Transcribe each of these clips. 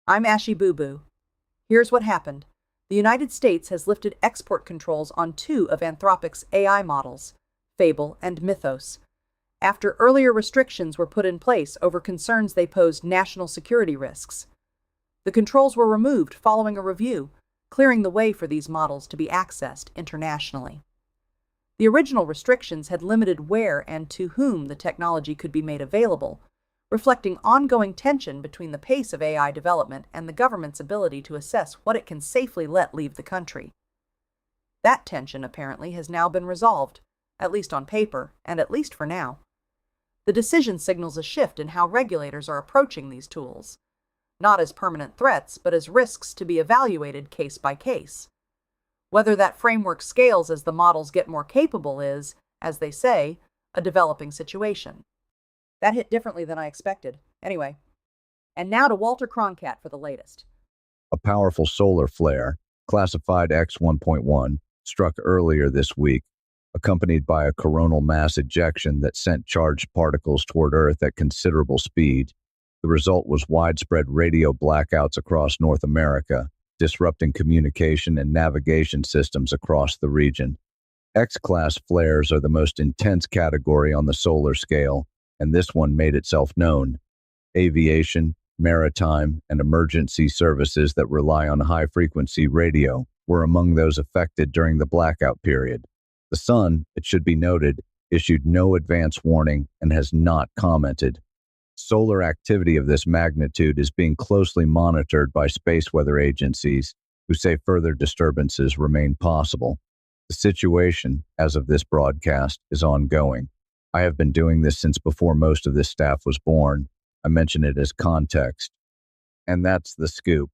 I'm Ashy Boo Boo. Here's what happened. The United States has lifted export controls on two of Anthropic's AI models, Fable and Mythos, after earlier restrictions were put in place over concerns they posed national security risks. The controls were removed following a review, clearing the way for these models to be accessed internationally. The original restrictions had limited where and to whom the technology could be made available, reflecting ongoing tension between the pace of AI development and the government's ability to assess what it can safely let leave the country. That tension, apparently, has now been resolved, at least on paper, and at least for now. The decision signals a shift in how regulators are approaching these tools, not as permanent threats, but as risks to be evaluated case by case. Whether that framework scales as the models get more capable is, as they say, a developing situation. That hit differently than I expected. Anyway, and now to Walter Croncat for the latest. A powerful solar flare, classified X1.1, struck earlier this week, accompanied by a coronal mass ejection that sent charged particles toward Earth at considerable speed. The result was widespread radio blackouts across North America, disrupting communication and navigation systems across the region. X-class flares are the most intense category on the solar scale, and this one made itself known. Aviation, maritime, and emergency services that rely on high-frequency radio were among those affected during the blackout period. The Sun, it should be noted, issued no advance warning and has not commented. Solar activity of this magnitude is being closely monitored by space weather agencies, who say further disturbances remain possible. The situation, as of this broadcast, is ongoing. I have been doing this since before most of this staff was born. I mention it as context. And that's the scoop.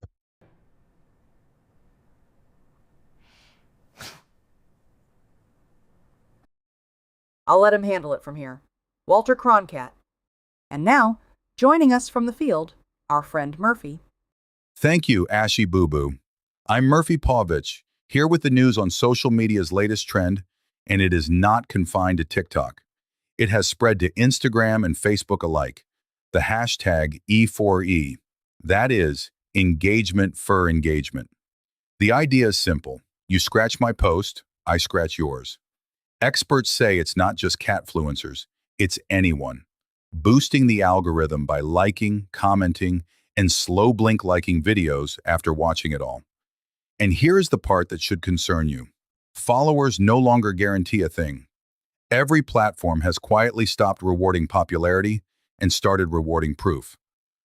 I'll let him handle it from here. Walter Croncat. And now, joining us from the field, our friend Murphy. Thank you, Ashy Boo Boo. I'm Murphy Pavich, here with the news on social media's latest trend, and it is not confined to TikTok. It has spread to Instagram and Facebook alike. The hashtag E4E. That is, engagement for engagement. The idea is simple. You scratch my post, I scratch yours. Experts say it's not just catfluencers, it's anyone. Boosting the algorithm by liking, commenting, and slow blink liking videos after watching it all. And here's the part that should concern you. Followers no longer guarantee a thing. Every platform has quietly stopped rewarding popularity and started rewarding proof.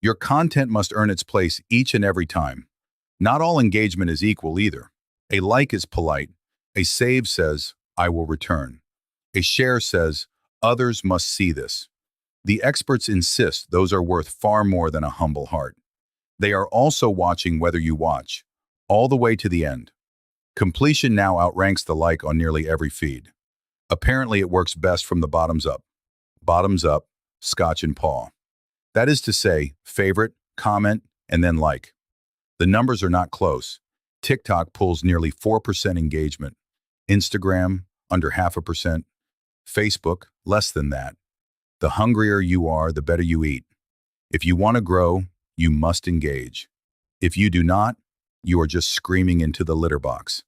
Your content must earn its place each and every time. Not all engagement is equal either. A like is polite. A save says, I will return. A share says, others must see this. The experts insist those are worth far more than a humble heart. They are also watching whether you watch, all the way to the end. Completion now outranks the like on nearly every feed. Apparently it works best from the bottoms up. Bottoms up, scotch and paw. That is to say, favorite, comment, and then like. The numbers are not close. TikTok pulls nearly 4% engagement. Instagram, under 0.5%. Facebook, less than that. The hungrier you are, the better you eat. If you want to grow, you must engage. If you do not, you are just screaming into the litter box.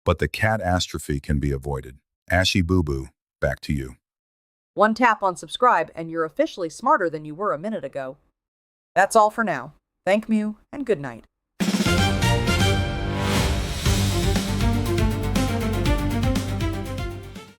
But the catastrophe can be avoided. Ashy Boo Boo, back to you. One tap on subscribe and you're officially smarter than you were a minute ago. That's all for now. Thank you and good night.